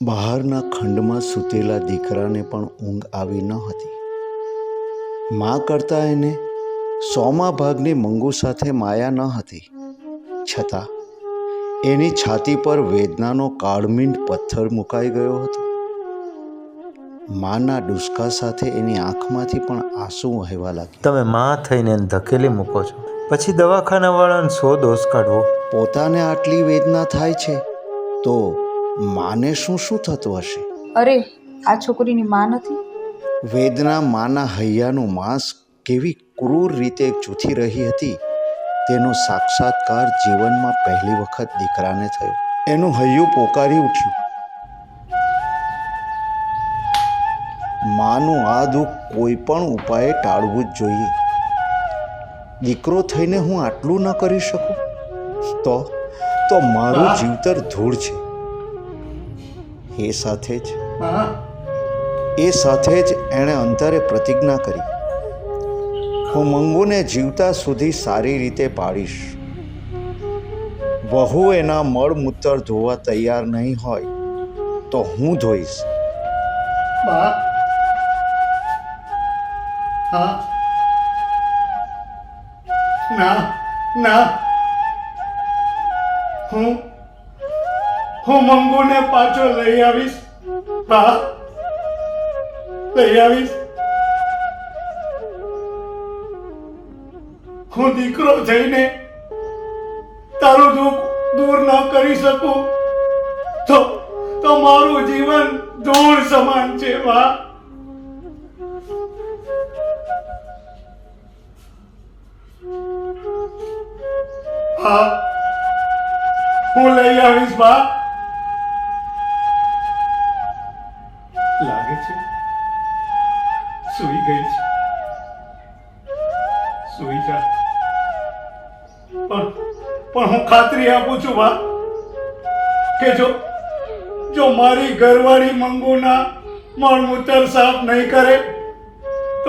બહારના ખંડમાં સૂતેલા દીકરાને પણ ઊંઘ આવી ન હતી. મા કરતાં એને 100મા ભાગની મંગુ સાથે માયા ન હતી. છતાં એની છાતી પર વેદનાનો કાળમીંડ પથ્થર મુકાઈ ગયો હતો. માના ડુસકા સાથે એની આંખમાંથી પણ આંસુ વહેવા લાગ્યા. તમે માં થઈને એને ધકેલી મૂકો છો, પછી દવાખાનાવાળાને 100 દોષ કાઢવો. પોતાને આટલી વેદના થાય છે તો માને શું શું થતું હશે? અરે, આ છોકરીની માં નથી. વેદના માના હૈયાનું માંસ કેવી ક્રૂર રીતે ચૂથી રહી હતી તેનો સાક્ષાત્કાર જીવનમાં પહેલી વખત દીકરાને થયો. એનું હૈયું પોકારી ઉઠ્યું. માનું આ દુઃખ કોઈ પણ ઉપાયે ટાળવું જ જોઈએ. દીકરો થઈને હું આટલું ન કરી શકું તો મારું જીવતર ધૂળ છે. એ સાથે જ એણે અંતરે પ્રતિજ્ઞા કરી, હું મંગુને જીવતા સુધી સારી રીતે પાડીશ. વહુ એના મળમૂત્ર ધોવા તૈયાર નહીં હોય તો હું ધોઈશ. ના, હું મંગુને પાછો લઈ આવીશ. બા, લઈ આવીશ. હું દીકરો થઈને તારું દુઃખ દૂર ન કરી શકું તો મારું જીવન ધૂળ સમાન છે. બા, હું લઈ આવીશ. બા, લાગે છે સૂઈ ગઈ છે. સૂઈ જા. પણ હું ખાતરી આપું છું બા કે જો મારી ઘરવાળી મંગુના મળમૂત્ર સાફ નહીં કરે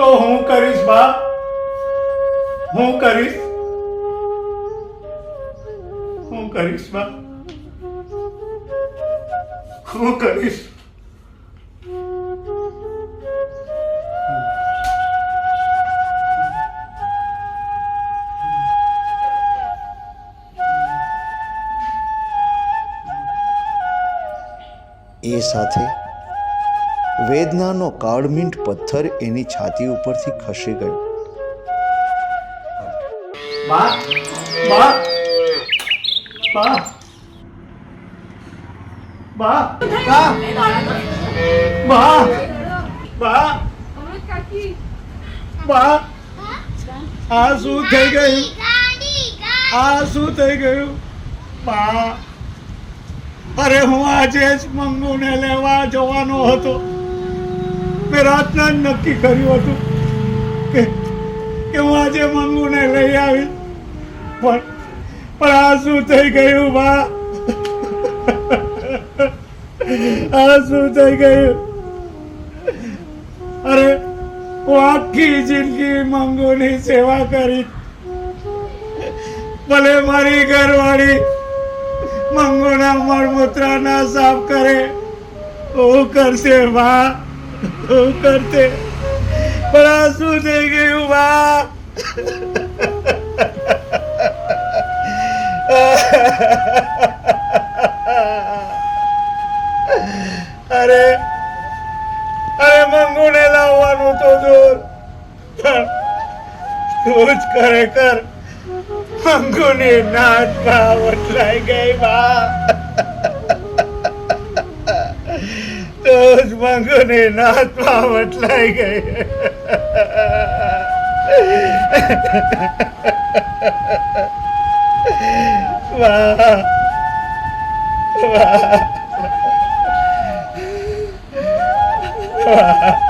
તો હું કરીશ. બા, હું કરીશ. બા, હું કરીશ. એ સાથે વેદનાનો કાળમીંડ પથ્થર એની છાતી ઉપરથી ખસી ગયો. બા, બા, બા, બા, બા, બા, બા, આ શું થઈ ગયું? આ શું થઈ ગયું? બા, અરે હું આજે જ મંગુને લેવા જવાનો હતો. મેં રાતના જ નક્કી કર્યું હતું કે હું આજે મંગુને લઈ આવીશ. પણ આ શું થઈ ગયું? બા, આ શું થઈ ગયું? અરે હું આખી જિંદગી મંગુની સેવા કરી, ભલે મારી ઘરવાળી મંગુના મળમૂત્ર ના સાફ કરે, હું કરશે. બા, હું કરશે. પણ આ શું થઈ ગયું? બા, અરે મંગુને લાવવાનું તો દૂર, પણ તું જ ખરેખર મંગુની નાત ભાવ વટલાઈ ગઈ. બા, તું જ મંગુની નાત ભાવ વટલાઈ ગઈ. વાહ, વાહ, વાહ.